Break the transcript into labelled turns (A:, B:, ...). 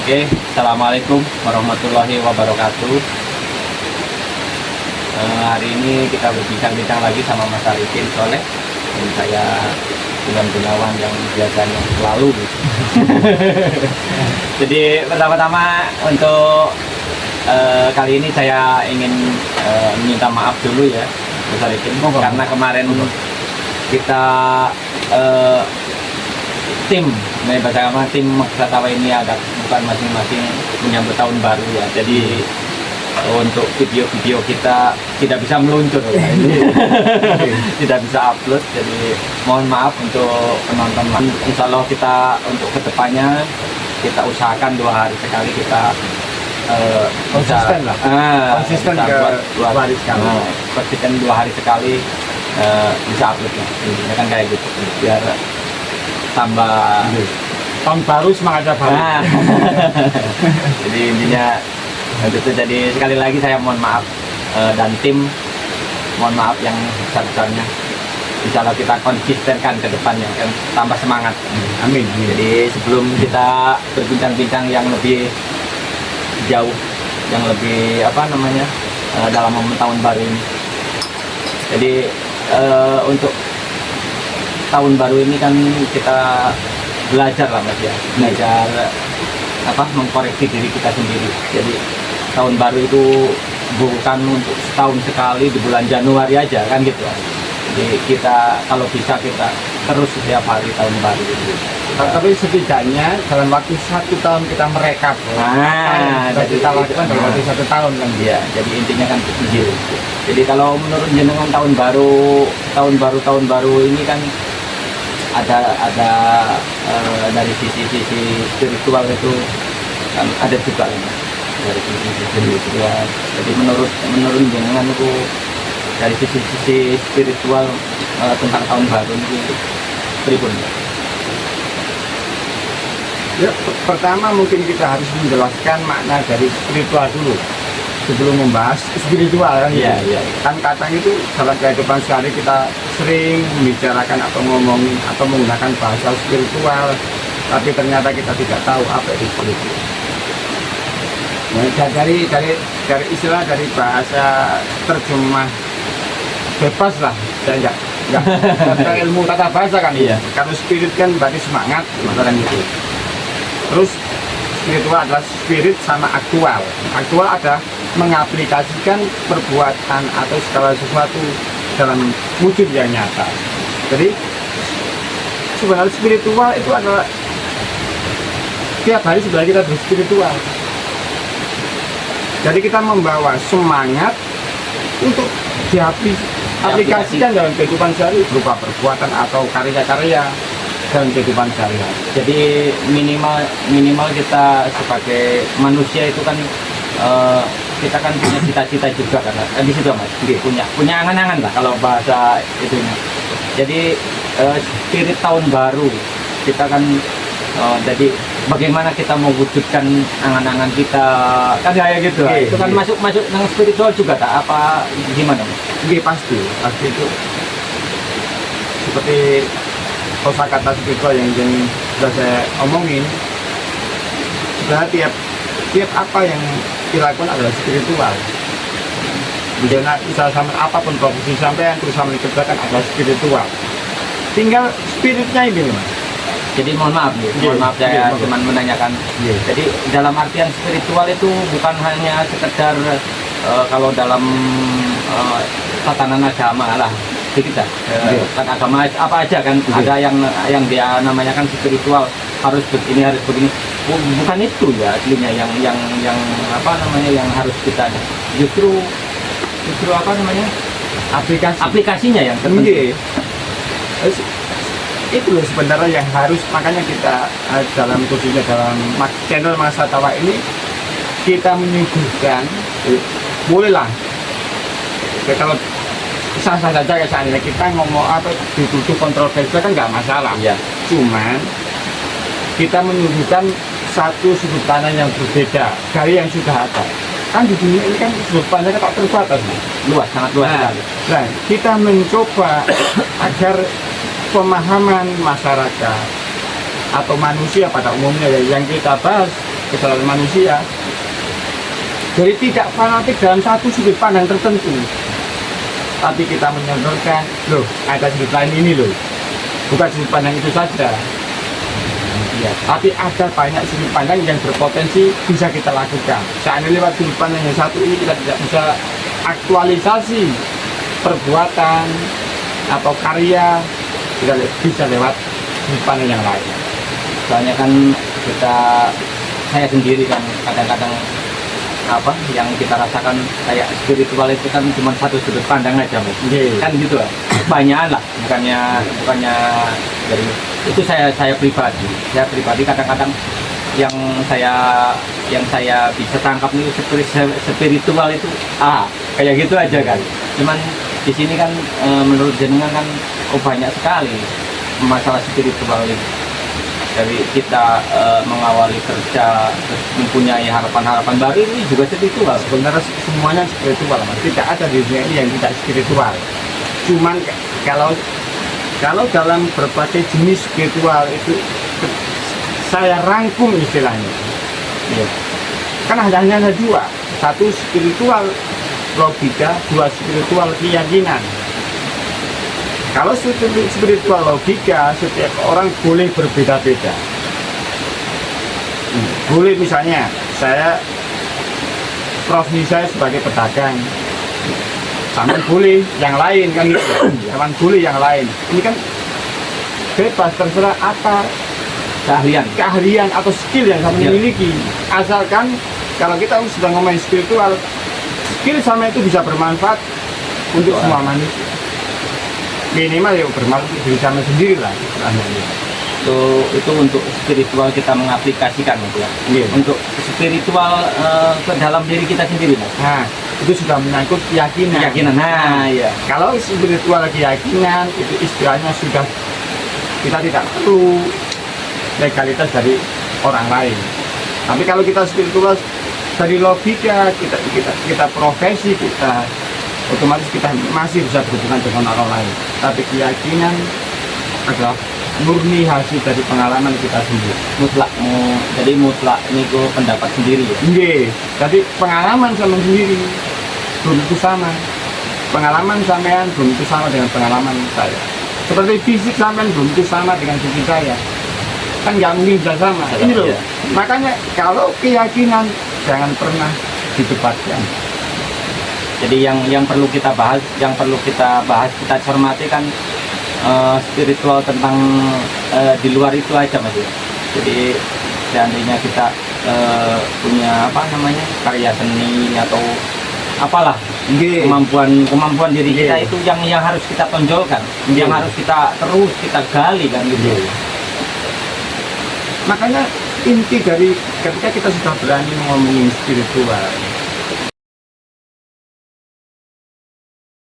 A: Oke, Assalamualaikum warahmatullahi wabarakatuh. Hari ini kita berbincang-bincang lagi sama Mas Arifin Soleh dan saya Bulan Gunawan yang biasanya selalu gitu. Jadi pertama-tama untuk kali ini saya ingin minta maaf dulu ya Mas Arifin, karena kemarin kita tim Maksatawa ini ada bukan masing-masing menyambut tahun baru ya. Jadi untuk video-video kita tidak bisa meluncur tidak bisa upload, jadi mohon maaf untuk penonton. Insya Allah kita untuk kedepannya kita usahakan 2 hari sekali kita
B: konsisten lah, konsisten
A: bisa
B: ke
A: buat
B: 2 hari sekali.
A: konsisten 2 hari sekali bisa upload ya. Intinya kan kayak gitu biar tambah
B: Tahun baru semangatnya baru.
A: Jadi intinya itu. Jadi sekali lagi saya mohon maaf dan tim mohon maaf yang besar-besarnya. Insya Allah kita konsistenkan ke depannya kan, tambah semangat.
B: Amin.
A: Jadi sebelum kita berbincang-bincang yang lebih jauh, yang lebih dalam momen tahun baru ini. Jadi untuk tahun baru ini kan kita belajar lah Mas ya, belajar mengkoreksi diri kita sendiri. Jadi tahun baru itu bukan untuk setahun sekali di bulan Januari aja kan gitu. Jadi kita kalau bisa kita terus setiap hari tahun baru itu.
B: Tapi setidaknya dalam waktu 1 tahun kita merekap.
A: Jadi
B: kita lakukan dalam waktu 1 tahun kan.
A: Iya, jadi intinya kan gitu. Jadi kalau menurut jenengan tahun baru ini kan ada dari sisi spiritual itu kan ada juga dari sisi spiritual. Jadi menurut jenengan itu dari sisi spiritual tentang tahun baru itu pripun?
B: Ya, pertama mungkin kita harus menjelaskan makna dari spiritual dulu sebelum membahas spiritual kan.
A: Iya.
B: Kan kadang itu dalam kehidupan sehari kita sering membicarakan atau ngomongin atau menggunakan bahasa spiritual, tapi ternyata kita tidak tahu apa itu spiritual. Nah, dari istilah dari bahasa terjemah bebas lah, saya enggak ilmu tata bahasa kan.
A: Iya.
B: Kalau spirit kan berarti semangat, masalah itu. Terus spiritual adalah spirit sama aktual. Aktual ada mengaplikasikan perbuatan atau segala sesuatu dalam wujud yang nyata. Jadi sebenarnya spiritual itu adalah tiap hari sebenarnya kita berspiritual. Jadi kita membawa semangat untuk diaplikasikan dalam kehidupan sehari berupa perbuatan atau karya-karya dalam kehidupan sehari-hari.
A: Jadi minimal kita sebagai manusia itu kan kita kan punya cita-cita juga kan, di situ Mas. Punya angan-angan lah kalau bahasa itunya. Jadi spirit tahun baru kita kan jadi bagaimana kita mewujudkan angan-angan kita kan kayak gitu. Itu kan masuk yang spiritual juga tak apa gimana Mas?
B: Pasti itu seperti kosakata spiritual yang sudah saya omongin. Sebenarnya tiap apa yang dilakukan adalah spiritual. Misalnya usaha sampai apapun profesi sampai yang berusaha dikerjakan adalah spiritual. Tinggal spiritnya ini Mas.
A: Jadi mohon maaf saya cuma menanyakan. Jadi dalam artian spiritual itu bukan hanya sekedar kalau dalam tatanan agama lah kita kan agama apa aja kan ada yang dia namanya kan spiritual harus begini bukan itu ya aslinya yang yang harus kita justru aplikasinya yang terpenting.
B: Itu loh sebenarnya yang harus, makanya kita dalam khususnya dalam channel Maksatawa ini kita menyuguhkan bolehlah kalau sah-sah saja kayak seandainya kita ngomong apa dituduh kontroversial kan nggak masalah
A: ya.
B: Cuman kita menyuguhkan satu sudut pandang yang berbeda dari yang sudah ada. Kan di dunia ini kan sudut pandangnya tak terbatas,
A: sangat luas sekali.
B: Nah, kita mencoba agar pemahaman masyarakat atau manusia pada umumnya yang kita bahas kesalahan manusia. Jadi tidak fanatik dalam satu sudut pandang tertentu, tapi kita menyodorkan, loh ada sudut lain ini loh, bukan sudut pandang itu saja. Ya, tapi ada banyak sudut pandang yang berpotensi bisa kita lakukan. Seandainya lewat sudut pandang yang satu ini kita tidak bisa aktualisasi perbuatan atau karya, kita bisa lewat sudut pandang yang lain.
A: Soalnya kan saya sendiri kan kadang-kadang apa yang kita rasakan kayak spiritual itu kan cuma satu sudut pandang aja, Mas. Kan gitu lah. Banyak lah, bukannya dari itu saya pribadi kadang-kadang yang saya bisa tangkap itu spiritual itu kayak gitu aja kan. Cuman di sini kan menurut jenengan kan banyak sekali masalah spiritual ini. Dari kita mengawali kerja, terus mempunyai harapan-harapan baru ini juga spiritual.
B: Sebenarnya semuanya spiritual, Mas. Tidak ada di dunia ini yang tidak spiritual. Cuman kalau dalam berbagai jenis spiritual itu saya rangkum istilahnya.
A: Ya.
B: Kan hanya ada dua. Satu spiritual logika, dua spiritual keyakinan. Kalau spiritual logika, setiap orang boleh berbeda-beda. Boleh misalnya, profesi saya sebagai pedagang, sama boleh yang lain kan gitu. Sama boleh yang lain. Ini kan bebas, terserah apa keahlian atau skill yang sama miliki. Asalkan kalau kita sudah ngomongin spiritual, skill sama itu bisa bermanfaat untuk semua manusia. Minimal ya bermanfaat untuk diri sama sendiri lah.
A: Itu untuk spiritual kita mengaplikasikan gitu ya. Untuk spiritual ke dalam diri kita sendiri, Mas.
B: Nah, itu sudah menyangkut keyakinan.
A: Iya.
B: Kalau spiritual keyakinan itu istilahnya sudah kita tidak perlu legalitas dari orang lain. Tapi kalau kita spiritual dari logika, kita profesi, kita otomatis kita masih bisa berhubungan dengan orang lain. Tapi keyakinan adalah murni hasil dari pengalaman kita sendiri.
A: Jadi mutlak ini pendapat sendiri ya.
B: Jadi pengalaman sama sendiri belum tentu sama. Pengalaman sampean belum tentu sama dengan pengalaman saya. Seperti fisik sampean belum tentu sama dengan fisik saya. Kan nggak mungkin bisa sama. Ini loh. Makanya kalau keyakinan jangan pernah didebatkan.
A: Jadi yang perlu kita bahas, kita cermati kan spiritual tentang di luar itu aja, Mas. Jadi seandainya kita punya karya seni atau apalah kemampuan diri kita itu yang harus kita tonjolkan, yang harus kita gali kan gitu.
B: Makanya inti dari ketika kita sudah berani ngomongin spiritual,